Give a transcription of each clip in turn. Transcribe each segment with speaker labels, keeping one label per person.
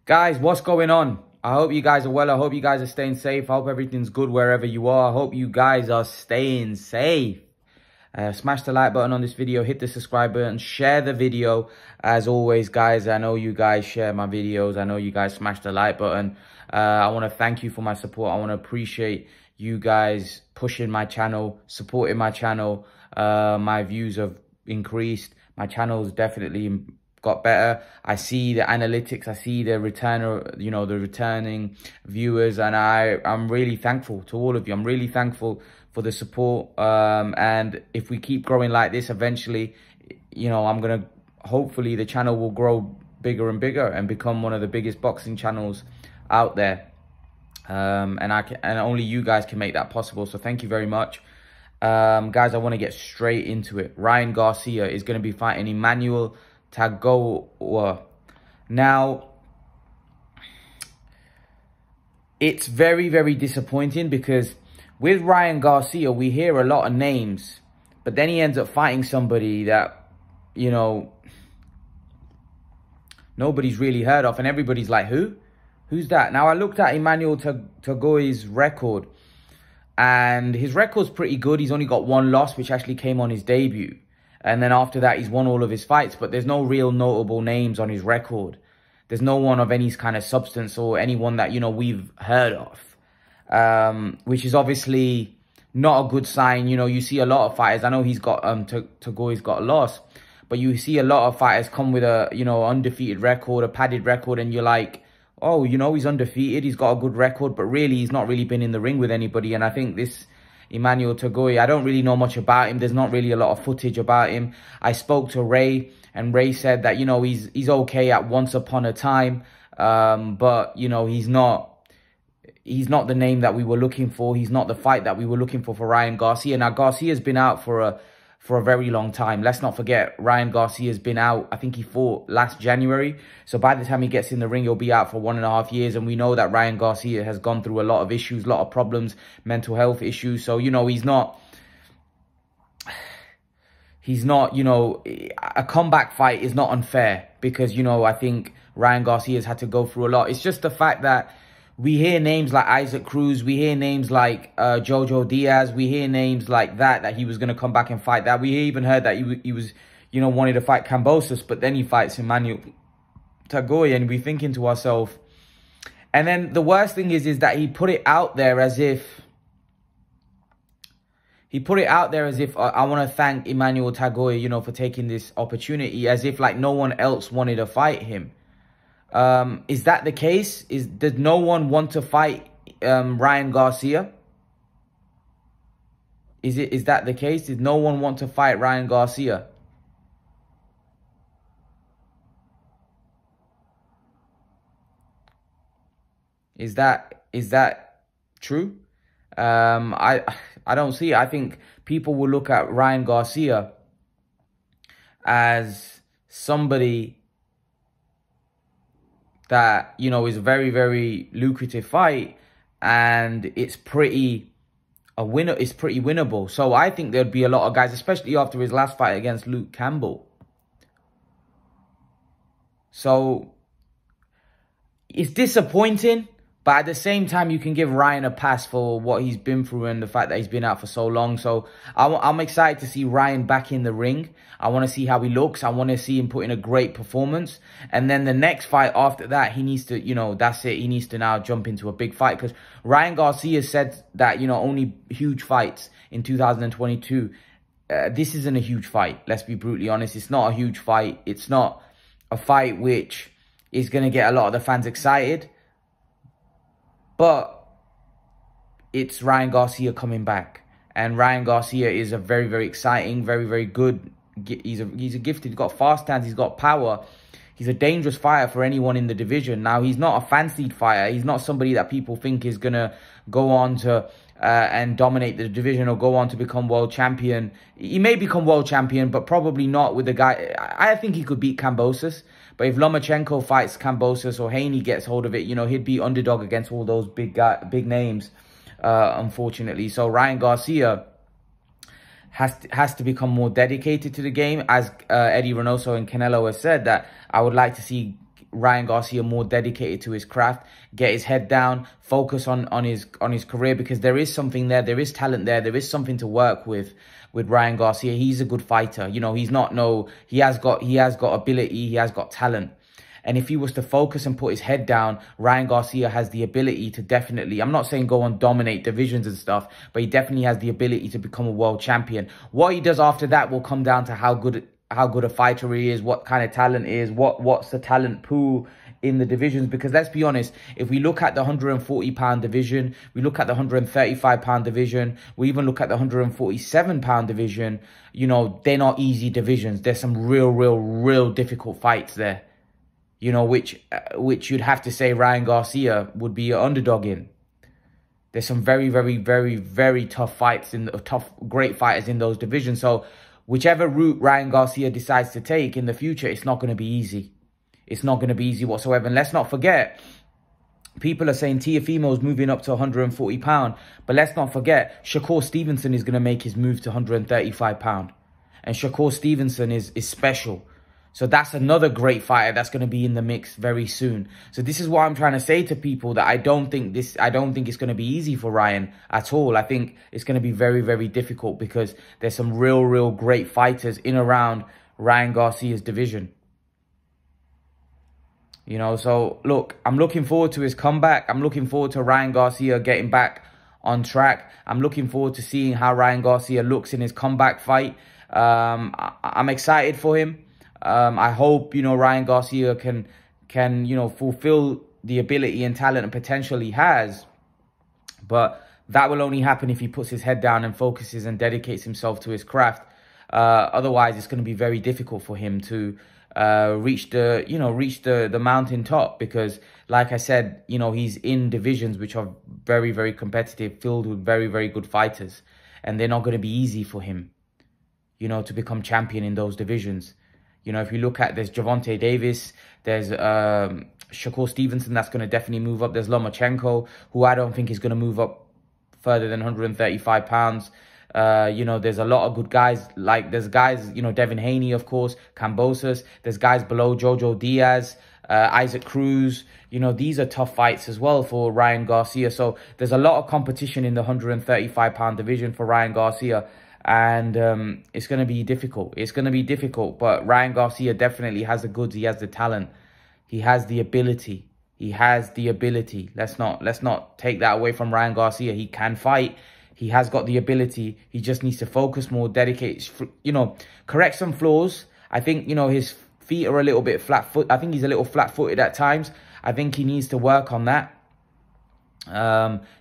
Speaker 1: Guys, what's going on? I hope you guys are well. I hope you guys are staying safe. I hope everything's good wherever you are. I hope you guys are staying safe. Smash the like button on this video. Hit the subscribe button. Share the video. As always, guys, I know you guys share my videos. I know you guys smash the like button. I want to thank you for my support. I want to appreciate you guys pushing my channel, supporting my channel. My views have increased. My channel's definitely got better. I see the analytics, I see the the returning viewers, and I'm really thankful to all of you. I'm really thankful for the support. And if we keep growing like this, eventually, hopefully the channel will grow bigger and bigger and become one of the biggest boxing channels out there. And only you guys can make that possible. So thank you very much. Guys, I want to get straight into it. Ryan Garcia is going to be fighting Emmanuel Tagoe. Now, it's very, very disappointing because with Ryan Garcia, we hear a lot of names, but then he ends up fighting somebody that, nobody's really heard of, and everybody's like, who? Who's that? Now, I looked at Emmanuel Tagoe's record, and his record's pretty good. He's only got one loss, which actually came on his debut. And then after that, he's won all of his fights, but there's no real notable names on his record. There's no one of any kind of substance or anyone that, we've heard of, which is obviously not a good sign. You see a lot of fighters. I know he's got, Tagoe's got a loss, but you see a lot of fighters come with a, undefeated record, a padded record, and you're like, oh, he's undefeated. He's got a good record, but really, he's not really been in the ring with anybody. And I think this Emmanuel Tagoe, I don't really know much about him. There's not really a lot of footage about him. I spoke to Ray, and Ray said that, he's okay at once upon a time. But, he's not the name that we were looking for. He's not the fight that we were looking for Ryan Garcia. Now, Garcia's been out for a very long time. Let's not forget, Ryan Garcia's been out. I think he fought last January. So by the time he gets in the ring, he'll be out for 1.5 years. And we know that Ryan Garcia has gone through a lot of issues, a lot of problems, mental health issues. So, he's not, a comeback fight is not unfair because, I think Ryan Garcia's had to go through a lot. It's just the fact that we hear names like Isaac Cruz. We hear names like Jojo Diaz. We hear names like that he was going to come back and fight that. We even heard that he was, wanted to fight Kambosos, but then he fights Emmanuel Tagoe, and we're thinking to ourselves. And then the worst thing is that he put it out there as if, I want to thank Emmanuel Tagoe, for taking this opportunity, as if like no one else wanted to fight him. Is that the case? Did no one want to fight Ryan Garcia? Is that the case? Did no one want to fight Ryan Garcia? Is that true? I don't see it. I think people will look at Ryan Garcia as somebody that, is a very, very lucrative fight, and it's pretty winnable. So I think there'd be a lot of guys, especially after his last fight against Luke Campbell. So it's disappointing, but at the same time, you can give Ryan a pass for what he's been through and the fact that he's been out for so long. So I'm excited to see Ryan back in the ring. I want to see how he looks. I want to see him put in a great performance. And then the next fight after that, he needs to, that's it. He needs to now jump into a big fight, because Ryan Garcia said that, only huge fights in 2022. This isn't a huge fight. Let's be brutally honest. It's not a huge fight. It's not a fight which is going to get a lot of the fans excited. But it's Ryan Garcia coming back. And Ryan Garcia is a very, very exciting, very, very good. He's a gifted, he's got fast hands, he's got power. He's a dangerous fighter for anyone in the division. Now, he's not a fancied fighter. He's not somebody that people think is going to go on to and dominate the division or go on to become world champion. He may become world champion, but probably not with the guy. I think he could beat Kambosos. But if Lomachenko fights Kambosos or Haney gets hold of it, he'd be underdog against all those big names, unfortunately. So Ryan Garcia has to become more dedicated to the game. As Eddie Reynoso and Canelo has said, that I would like to see Ryan Garcia more dedicated to his craft, get his head down, focus on his career, because there is something there, there is talent there is something to work with Ryan Garcia. He's a good fighter. You know, he has got ability, he has got talent. And if he was to focus and put his head down, Ryan Garcia has the ability to definitely, I'm not saying go and dominate divisions and stuff, but he definitely has the ability to become a world champion. What he does after that will come down to how good a fighter he is, what kind of talent he is, what's the talent pool in the divisions. Because let's be honest, if we look at the 140-pound division, we look at the 135-pound division, we even look at the 147-pound division, you know, they're not easy divisions. There's some real difficult fights there. You know, which you'd have to say Ryan Garcia would be an underdog in. There's some very tough fights great fighters in those divisions. So whichever route Ryan Garcia decides to take in the future, it's not going to be easy. It's not going to be easy whatsoever. And let's not forget, people are saying Teofimo's moving up to 140 pound, but let's not forget Shakur Stevenson is going to make his move to 135 pound, and Shakur Stevenson is special. So that's another great fighter that's going to be in the mix very soon. So this is what I'm trying to say to people, that I don't think it's going to be easy for Ryan at all. I think it's going to be very difficult, because there's some real great fighters in around Ryan Garcia's division. You know, so look, I'm looking forward to his comeback. I'm looking forward to Ryan Garcia getting back on track. I'm looking forward to seeing how Ryan Garcia looks in his comeback fight. I'm excited for him. I hope, you know, Ryan Garcia can, you know, fulfill the ability and talent and potential he has. But that will only happen if he puts his head down and focuses and dedicates himself to his craft. Otherwise, it's going to be very difficult for him to reach the mountaintop, because, like I said, you know, he's in divisions which are very competitive, filled with very good fighters, and they're not going to be easy for him, you know, to become champion in those divisions. You know, if you look at, there's Gervonta Davis, there's Shakur Stevenson, that's going to definitely move up. There's Lomachenko, who I don't think is going to move up further than 135 pounds. You know, there's a lot of good guys. Like, there's guys, you know, Devin Haney, of course, Kambosos. There's guys below, Jojo Diaz, Isaac Cruz. You know, these are tough fights as well for Ryan Garcia. So there's a lot of competition in the 135-pound division for Ryan Garcia. And it's going to be difficult. It's going to be difficult. But Ryan Garcia definitely has the goods. He has the talent. He has the ability. He has the ability. Let's not take that away from Ryan Garcia. He can fight. He has got the ability. He just needs to focus more, dedicate, you know, correct some flaws. I think, you know, his feet are a little bit flat-footed. I think he's a little flat-footed at times. I think he needs to work on that.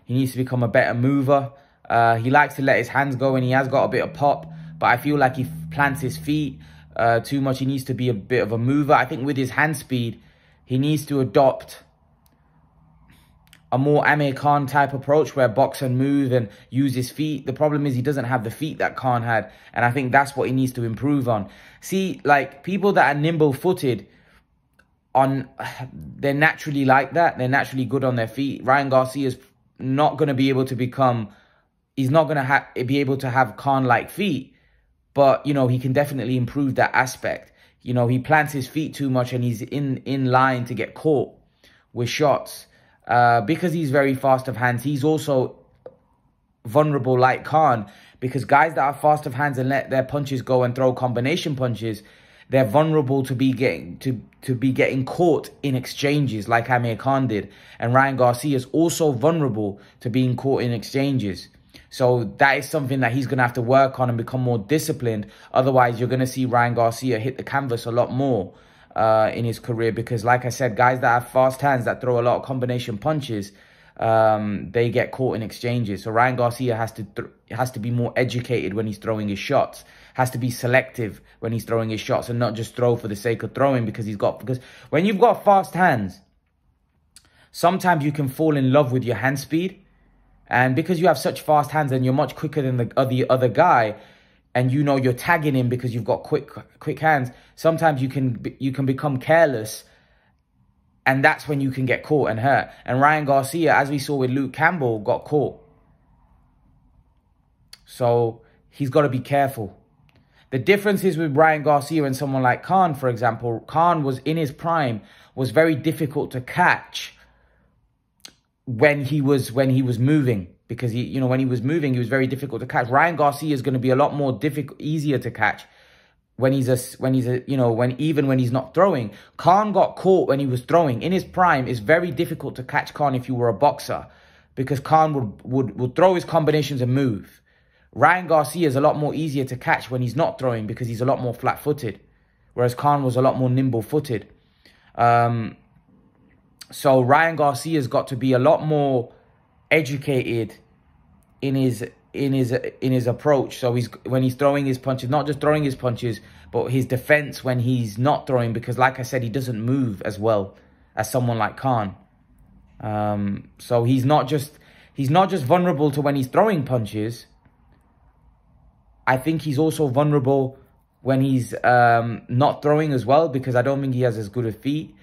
Speaker 1: He needs to become a better mover. He likes to let his hands go, and he has got a bit of pop, but I feel like he plants his feet too much. He needs to be a bit of a mover. I think with his hand speed, he needs to adopt a more Amir Khan type approach, where box and move and use his feet. The problem is he doesn't have the feet that Khan had, and I think that's what he needs to improve on. See, like, people that are nimble-footed, they're naturally like that. They're naturally good on their feet. Ryan Garcia's not going to be able to become... He's not going to be able to have Khan-like feet, but, you know, he can definitely improve that aspect. You know, he plants his feet too much, and he's in line to get caught with shots. Because he's very fast of hands, he's also vulnerable like Khan, because guys that are fast of hands and let their punches go and throw combination punches, they're vulnerable to be getting caught in exchanges like Amir Khan did. And Ryan Garcia is also vulnerable to being caught in exchanges. So that is something that he's going to have to work on and become more disciplined. Otherwise, you're going to see Ryan Garcia hit the canvas a lot more in his career. Because, like I said, guys that have fast hands, that throw a lot of combination punches, they get caught in exchanges. So Ryan Garcia has to be more educated when he's throwing his shots. Has to be selective when he's throwing his shots, and not just throw for the sake of throwing, because when you've got fast hands, sometimes you can fall in love with your hand speed. And because you have such fast hands and you're much quicker than the other guy, and you know you're tagging him because you've got quick hands, sometimes you can become careless, and that's when you can get caught and hurt. And Ryan Garcia, as we saw with Luke Campbell, got caught. So he's got to be careful. The difference is with Ryan Garcia and someone like Khan, for example. Khan was in his prime, was very difficult to catch when he was moving, because when he was moving, he was very difficult to catch. Ryan Garcia is going to be a lot more easier to catch when even when he's not throwing. Khan got caught when he was throwing. In his prime, it's very difficult to catch Khan if you were a boxer, because Khan would throw his combinations and move. Ryan Garcia is a lot more easier to catch when he's not throwing, because he's a lot more flat-footed, whereas Khan was a lot more nimble-footed. So Ryan Garcia's got to be a lot more educated in his approach. So when he's throwing his punches, not just throwing his punches, but his defense when he's not throwing, because like I said, he doesn't move as well as someone like Khan. So he's not just vulnerable to when he's throwing punches. I think he's also vulnerable when he's not throwing as well, because I don't think he has as good a feet.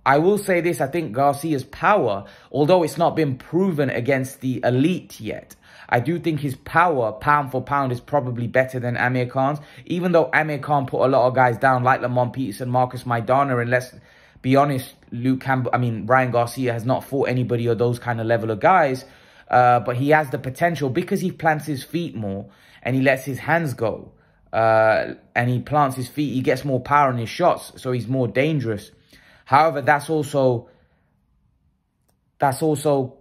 Speaker 1: I will say this, I think Garcia's power, although it's not been proven against the elite yet, I do think his power, pound for pound, is probably better than Amir Khan's. Even though Amir Khan put a lot of guys down, like Lamont Peterson, Marcus Maidana, and let's be honest, Ryan Garcia has not fought anybody of those kind of level of guys, but he has the potential, because he plants his feet more and he lets his hands go, and he plants his feet, he gets more power in his shots, so he's more dangerous. However, that's also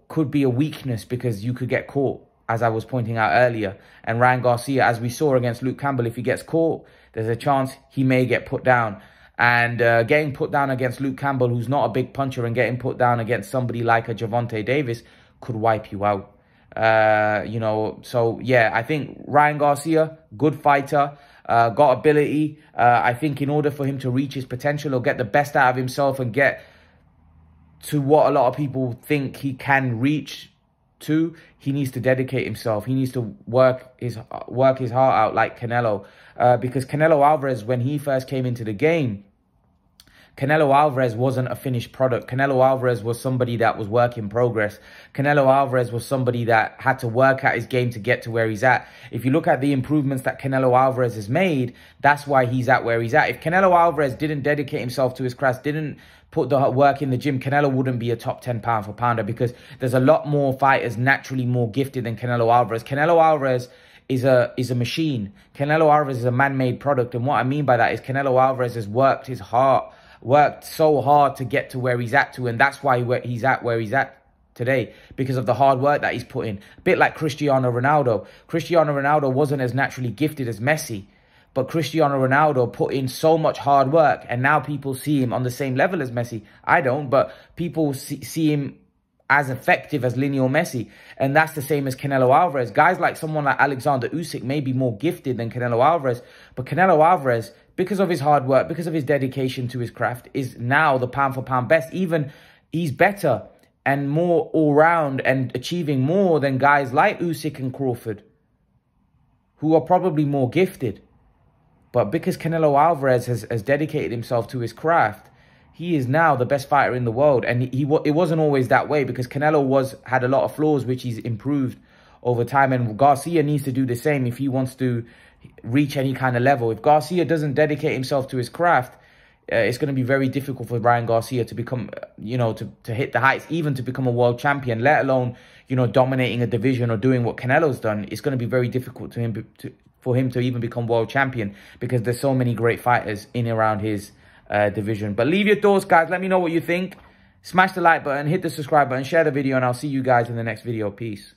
Speaker 1: could be a weakness, because you could get caught, as I was pointing out earlier. And Ryan Garcia, as we saw against Luke Campbell, if he gets caught, there's a chance he may get put down. And getting put down against Luke Campbell, who's not a big puncher, and getting put down against somebody like a Gervonta Davis could wipe you out. So yeah, I think Ryan Garcia, good fighter, got ability. I think in order for him to reach his potential or get the best out of himself and get to what a lot of people think he can reach to, he needs to dedicate himself. He needs to work his heart out like Canelo, because Canelo Alvarez, when he first came into the game, Canelo Alvarez wasn't a finished product. Canelo Alvarez was somebody that was work in progress. Canelo Alvarez was somebody that had to work at his game to get to where he's at. If you look at the improvements that Canelo Alvarez has made, that's why he's at where he's at. If Canelo Alvarez didn't dedicate himself to his craft, didn't put the work in the gym, Canelo wouldn't be a top 10 pound for pounder, because there's a lot more fighters naturally more gifted than Canelo Alvarez. Canelo Alvarez is a machine. Canelo Alvarez is a man-made product. And what I mean by that is Canelo Alvarez has worked so hard to get to where he's at to, and that's why he's at where he's at today, because of the hard work that he's put in. A bit like Cristiano Ronaldo. Cristiano Ronaldo wasn't as naturally gifted as Messi, but Cristiano Ronaldo put in so much hard work, and now people see him on the same level as Messi. I don't, but people see him as effective as Lionel Messi, and that's the same as Canelo Alvarez. Guys like someone like Alexander Usyk may be more gifted than Canelo Alvarez, but Canelo Alvarez, because of his hard work, because of his dedication to his craft, is now the pound for pound best. Even he's better and more all-round and achieving more than guys like Usyk and Crawford, who are probably more gifted. But because Canelo Alvarez has dedicated himself to his craft, he is now the best fighter in the world. And it wasn't always that way, because Canelo had a lot of flaws, which he's improved over time. And Garcia needs to do the same if he wants to reach any kind of level. If Garcia doesn't dedicate himself to his craft, it's going to be very difficult for Ryan Garcia to become, to hit the heights, even to become a world champion, let alone, dominating a division or doing what Canelo's done. It's going to be very difficult for him to even become world champion, because there's so many great fighters in and around his division. But leave your thoughts, guys. Let me know what you think. Smash the like button, hit the subscribe button, share the video, and I'll see you guys in the next video. Peace.